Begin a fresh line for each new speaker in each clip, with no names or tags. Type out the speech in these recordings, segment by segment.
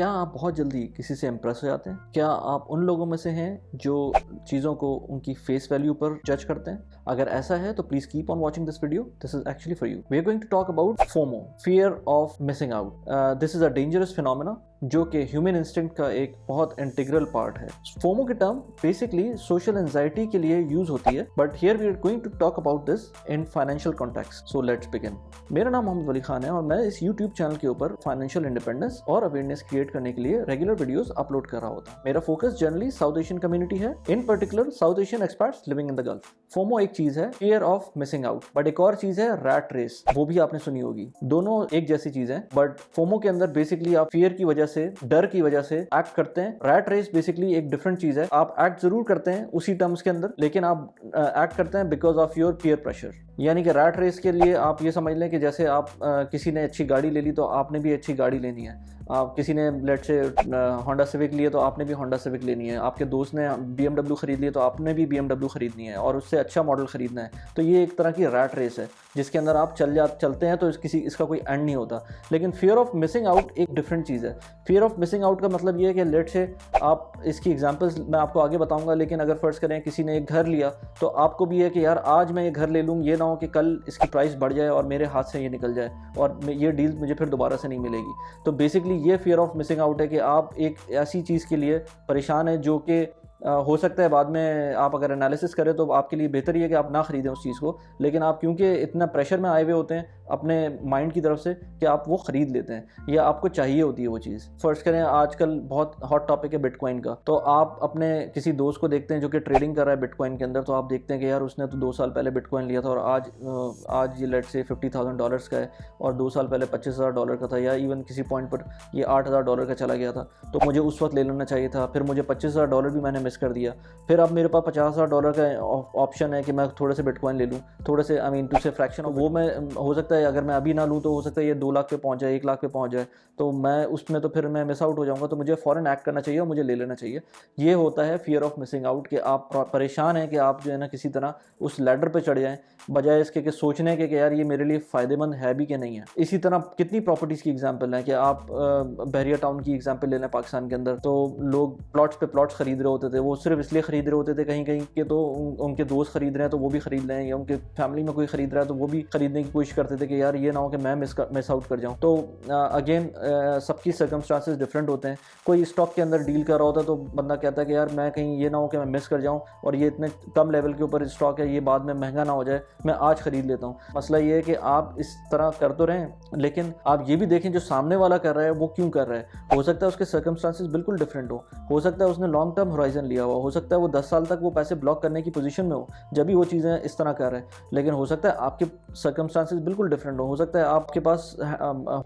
क्या आप बहुत जल्दी किसी से इम्प्रेस हो जाते हैं? क्या आप उन लोगों में से हैं जो चीज़ों को उनकी फेस वैल्यू पर जज करते हैं? अगर ऐसा है तो please keep on watching this video. This is actually for you. We are going to talk about FOMO, fear of missing out. This is a dangerous phenomena जो कि ह्यूमन इंस्टिंक्ट का एक बहुत इंटीग्रल पार्ट है. FOMO की term basically social anxiety के लिए use होती है, but here we are going to talk about this in financial context. So let's begin. मेरा नाम मोहम्मद वली खान है और मैं इस यूट्यूब चैनल के ऊपर फाइनेंशियल इंडिपेंडेंस और अवेयरनेस क्रिएट करने के लिए रेगुलर वीडियोस अपलोड कर रहा होता हूं. मेरा focus generally south Asian community है, in particular south Asian experts living in the Gulf. FOMO एक चीज है, fear of missing out, but एक और चीज है रैट रेस. वो भी आपने सुनी होगी. दोनों एक जैसी चीज है, बट फोमो के अंदर बेसिकली आप फियर की वजह से, डर की वजह से एक्ट करते हैं. रैट रेस बेसिकली एक डिफरेंट चीज है. आप एक्ट जरूर करते हैं उसी टर्म्स के अंदर, लेकिन आप एक्ट करते हैं because of your peer pressure. यानी कि रैट रेस के लिए आप ये समझ लें कि जैसे आप किसी ने अच्छी गाड़ी ले ली तो आपने भी अच्छी गाड़ी लेनी है. आप किसी ने लेट से होंडा सिविक लिए तो आपने भी होंडा सिविक लेनी है. आपके दोस्त ने BMW खरीद लिए तो आपने भी BMW खरीदनी है और उससे अच्छा मॉडल खरीदना है. तो ये एक तरह की रैट रेस है जिसके अंदर आप चलते हैं तो इसका कोई एंड नहीं होता. लेकिन फियर ऑफ मिसिंग आउट एक डिफरेंट चीज़ है. फियर ऑफ मिसिंग आउट का मतलब ये है कि लेट से आप, इसकी एग्जांपल्स मैं आपको आगे बताऊंगा, लेकिन अगर फर्ज करें किसी ने एक घर लिया तो आपको भी है कि यार आज मैं ये घर ले लूँ, ये ना हो कि कल इसकी प्राइस बढ़ जाए और मेरे हाथ से ये निकल जाए और ये डील मुझे फिर दोबारा से नहीं मिलेगी. तो बेसिकली ये फियर ऑफ मिसिंग आउट है कि आप एक ऐसी चीज़ के लिए परेशान है जो कि हो सकता है बाद में आप अगर एनालिसिस करें तो आपके लिए बेहतर ही है कि आप ना खरीदें उस चीज़ को, लेकिन आप क्योंकि इतना प्रेशर में आए हुए होते हैं अपने माइंड की तरफ से कि आप वो ख़रीद लेते हैं या आपको चाहिए होती है वो चीज़. फर्स्ट करें आजकल बहुत हॉट टॉपिक है बिटकॉइन का. तो आप अपने किसी दोस्त को देखते हैं जो कि ट्रेडिंग कर रहा है बिटकॉइन के अंदर, तो आप देखते हैं कि यार उसने तो 2 साल पहले बिटकॉइन लिया था और आज ये लेट से $50,000 का है और 2 साल पहले $25,000 का था, या इवन किसी पॉइंट पर ये $8,000 का चला गया था. तो मुझे उस वक्त ले लेना चाहिए था, फिर मुझे $25,000 भी मैंने मिस कर दिया. फिर अब मेरे पास $50,000 का ऑप्शन है कि मैं थोड़े से बिटकॉइन ले लूँ, थोड़े से टू से फ्रैक्शन ऑफ वो मैं, हो सकता है अगर मैं अभी ना लूँ तो हो सकता है ये 2 लाख पे पहुँच जाए, 1 लाख पे पहुँच जाए, तो मैं उसमें तो फिर मैं मिस आउट हो जाऊँगा. तो मुझे फ़ौरन एक्ट करना चाहिए और मुझे ले लेना चाहिए. ये होता है फियर ऑफ मिसिंग आउट कि आप परेशान हैं कि आप जो है ना किसी तरह उस लैडर पे चढ़ जाएँ बजाय इसके कि सोचने के कि यार ये मेरे लिए फ़ायदेमंद है भी कि नहीं है. इसी तरह कितनी प्रॉपर्टीज़ की एग्जांपल है कि आप बहरिया टाउन की एग्जांपल ले लें. पाकिस्तान के अंदर तो लोग प्लॉट्स पे प्लॉट्स खरीद रहे होते थे. वो सिर्फ इसलिए खरीद रहे होते थे कहीं कहीं के तो उनके दोस्त खरीद रहे हैं तो वो भी खरीद लें, या उनके फैमिली में कोई खरीद रहा है तो वो भी खरीदने की कोशिश करते थे कि यार ये ना हो कि मैं मिस आउट कर जाऊँ. तो अगेन सबकी सर्कमस्टांसेस डिफरेंट होते हैं. कोई स्टॉक के अंदर डील कर रहा होता है तो बंदा कहता है कि यार मैं कहीं ये ना हो कि मैं मिस कर जाऊँ और ये इतने कम लेवल के ऊपर स्टॉक है, ये बाद में महंगा ना हो जाए, मैं आज खरीद लेता हूँ. मसला ये है कि आप इस तरह कर तो रहें, लेकिन आप ये भी देखें जो सामने वाला कर रहा है वो क्यों कर रहा है. हो सकता है उसके सर्कमस्टांसेस बिल्कुल डिफरेंट हो सकता है उसने लॉन्ग टर्म होराइजन लिया हो सकता है वो 10 साल तक वो पैसे ब्लॉक करने की पोजीशन में हो जब भी वो चीज़ें इस तरह कर रहे हैं. लेकिन हो सकता है आपके सर्कमस्टांसेस बिल्कुल डिफरेंट हो सकता है आपके पास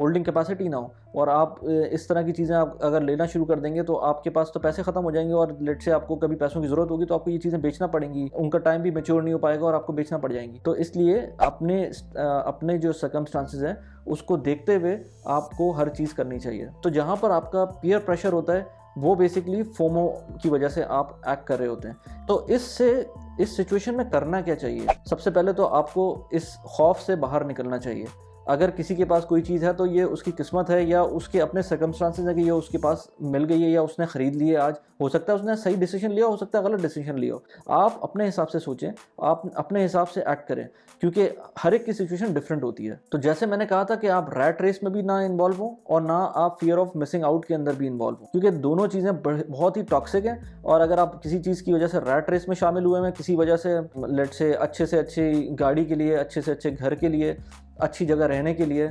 होल्डिंग कैपेसिटी ना हो और आप इस तरह की चीज़ें आप अगर लेना शुरू कर देंगे तो आपके पास तो पैसे ख़त्म हो जाएंगे और लेट से आपको कभी पैसों की ज़रूरत होगी तो आपको ये चीज़ें बेचना पड़ेंगी, उनका टाइम भी मैच्योर नहीं हो पाएगा और आपको बेचना पड़ जाएंगी. तो इसलिए अपने जो सर्कमस्टांसेस हैं उसको देखते हुए आपको हर चीज़ करनी चाहिए. तो जहाँ पर आपका पीयर प्रेशर होता है वो बेसिकली फोमो की वजह से आप एक्ट कर रहे होते हैं. तो इस सिचुएशन में करना क्या चाहिए? सबसे पहले तो आपको इस खौफ से बाहर निकलना चाहिए. अगर किसी के पास कोई चीज़ है तो ये उसकी किस्मत है या उसके अपने सर्कमस्टांसेस है कि ये उसके पास मिल गई है या उसने ख़रीद ली है आज. हो सकता है उसने सही डिसीजन लिया, हो सकता है गलत डिसीजन लिया हो. आप अपने हिसाब से सोचें, आप अपने हिसाब से एक्ट करें, क्योंकि हर एक की सिचुएशन डिफरेंट होती है. तो जैसे मैंने कहा था कि आप रैट रेस में भी ना इन्वॉल्व हो और ना आप फियर ऑफ मिसिंग आउट के अंदर भी इन्वॉल्व हो, क्योंकि दोनों चीज़ें बहुत ही टॉक्सिक हैं. और अगर आप किसी चीज़ की वजह से रैट रेस में शामिल हुए हैं, किसी वजह से लेट से अच्छी गाड़ी के लिए, अच्छे से अच्छे घर के लिए, अच्छी जगह रहने के लिए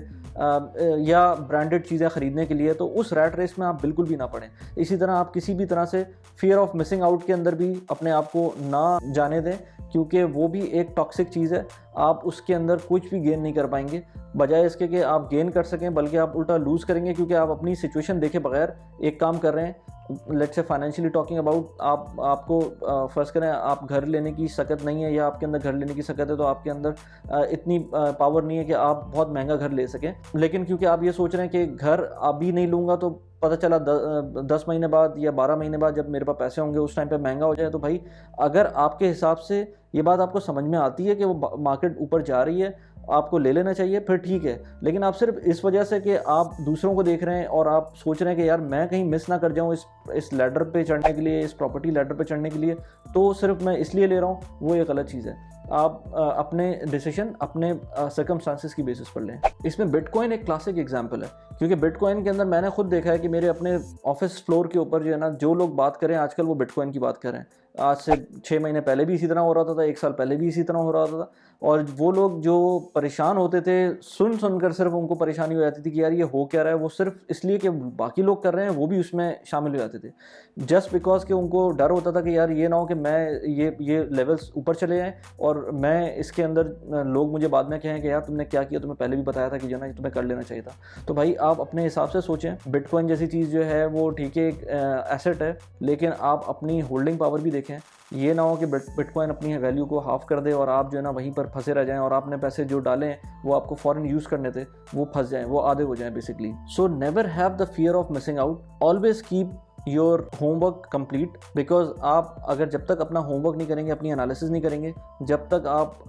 या ब्रांडेड चीज़ें ख़रीदने के लिए, तो उस रैट रेस में आप बिल्कुल भी ना पड़ें. इसी तरह आप किसी भी तरह से फियर ऑफ मिसिंग आउट के अंदर भी अपने आप को ना जाने दें, क्योंकि वो भी एक टॉक्सिक चीज़ है. आप उसके अंदर कुछ भी गेन नहीं कर पाएंगे. बजाय इसके कि आप गेन कर सकें बल्कि आप उल्टा लूज़ करेंगे, क्योंकि आप अपनी सिचुएशन देखे बगैर एक काम कर रहे हैं. Let's say financially talking about, आपको फर्स्ट करें आप घर लेने की सकत नहीं है या आपके अंदर घर लेने की सकत है तो आपके अंदर इतनी पावर नहीं है कि आप बहुत महंगा घर ले सकें. लेकिन क्योंकि आप ये सोच रहे हैं कि घर अभी नहीं लूँगा तो पता चला 10 महीने बाद या 12 महीने बाद जब मेरे पास पैसे होंगे उस टाइम पे महंगा हो जाए. तो भाई अगर आपके हिसाब से ये बात आपको समझ में आती है कि वो मार्केट ऊपर जा रही है आपको ले लेना चाहिए, फिर ठीक है। लेकिन आप सिर्फ इस वजह से कि आप दूसरों को देख रहे हैं और आप सोच रहे हैं कि यार मैं कहीं मिस ना कर जाऊं इस लैडर पे चढ़ने के लिए, इस प्रॉपर्टी लैडर पे चढ़ने के लिए, तो सिर्फ मैं इसलिए ले रहा हूँ, वो एक गलत चीज़ है। आप अपने डिसीजन अपने सर्कमस्टांसिस की बेसिस पर लें। इसमें बिटकॉइन एक क्लासिक एग्जांपल है, क्योंकि बिटकॉइन के अंदर मैंने खुद देखा है कि मेरे अपने ऑफिस फ्लोर के ऊपर जो है ना, जो लोग बात करें आजकल वो बिटकॉइन की बात कर रहे हैं। आज से 6 महीने पहले भी इसी तरह हो रहा था, 1 साल पहले भी इसी तरह हो रहा था। और वो लोग जो परेशान होते थे सुनकर सिर्फ उनको परेशानी हो जाती थी कि यार ये हो क्या रहा है, वो सिर्फ इसलिए कि बाकी लोग कर रहे हैं वो भी उसमें शामिल हो जाते थे, जस्ट बिकॉज कि उनको डर होता था कि यार ये ना हो कि मैं ये लेवल्स ऊपर चले जाएँ और मैं इसके अंदर लोग मुझे बाद में कहें कि यार तुमने क्या किया, तुम्हें पहले भी बताया था कि जो ना तुम्हें कर लेना चाहिए था। तो भाई आप अपने हिसाब से सोचें। बिटकॉइन जैसी चीज़ जो है वो ठीक है, एक एसेट है, लेकिन आप अपनी होल्डिंग पावर भी देखें। ये ना हो कि बिटकॉइन अपनी वैल्यू को हाफ कर दे और आप जो है ना वहीं पर फंसे रह जाएं और आपने पैसे जो डाले हैं वो आपको फॉरेन यूज़ करने थे वो फंस जाएं, वो आधे हो जाएं basically. So never have the fear of missing out, always keep your homework complete, because आप अगर जब तक अपना होमवर्क नहीं करेंगे, अपनी एनालिसिस नहीं करेंगे, जब तक आप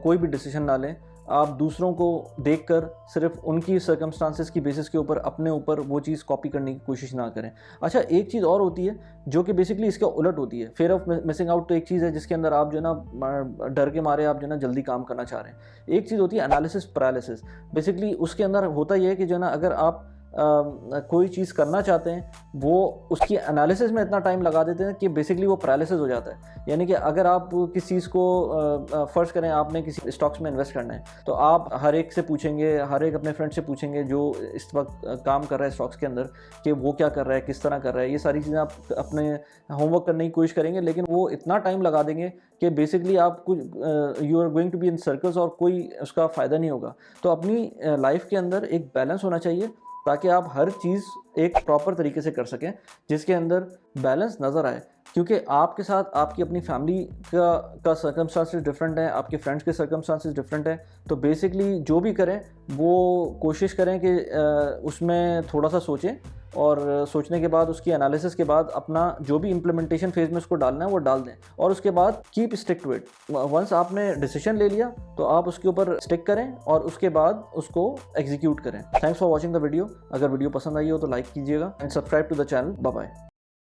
कोई भी डिसीजन ना लें, आप दूसरों को देखकर सिर्फ उनकी सर्कमस्टांसिस की बेसिस के ऊपर अपने ऊपर वो चीज़ कॉपी करने की कोशिश ना करें। अच्छा, एक चीज़ और होती है जो कि बेसिकली इसका उलट होती है। फेयर ऑफ मिसिंग आउट तो एक चीज़ है जिसके अंदर आप जो है ना डर के मारे आप जो है ना जल्दी काम करना चाह रहे हैं। एक चीज़ होती है एनालिसिस पैरालिसिस। बेसिकली उसके अंदर होता यह है कि जो है ना अगर आप कोई चीज़ करना चाहते हैं, वो उसकी एनालिसिस में इतना टाइम लगा देते हैं कि बेसिकली वो पैरालिसिस हो जाता है। यानी कि अगर आप किसी चीज़ को फ़र्ज़ करें आपने किसी स्टॉक्स में इन्वेस्ट करना है, तो आप हर एक से पूछेंगे, हर एक अपने फ्रेंड से पूछेंगे जो इस वक्त काम कर रहा है स्टॉक्स के अंदर, कि वो क्या कर रहा है, किस तरह कर रहा है। ये सारी चीज़ें आप अपने होमवर्क करने की कोशिश करेंगे, लेकिन वो इतना टाइम लगा देंगे कि बेसिकली आप कुछ you are going to be in circles और कोई उसका फ़ायदा नहीं होगा। तो अपनी लाइफ के अंदर एक बैलेंस होना चाहिए ताकि आप हर चीज़ एक प्रॉपर तरीके से कर सकें जिसके अंदर बैलेंस नज़र आए। क्योंकि आपके साथ आपकी अपनी फैमिली का सर्कमस्टांसेस डिफरेंट है, आपके फ्रेंड्स के सर्कमस्टांसेस डिफरेंट है। तो बेसिकली जो भी करें वो कोशिश करें कि उसमें थोड़ा सा सोचें और सोचने के बाद उसकी एनालिसिस के बाद अपना जो भी इम्प्लीमेंटेशन फेज में उसको डालना है वो डाल दें, और उसके बाद keep stick to it. Once आपने डिसीजन ले लिया तो आप उसके ऊपर स्टिक करें और उसके बाद उसको एग्जीक्यूट करें। Thanks for watching the video. अगर वीडियो पसंद आई हो तो लाइक कीजिएगा and subscribe to the channel. Bye bye.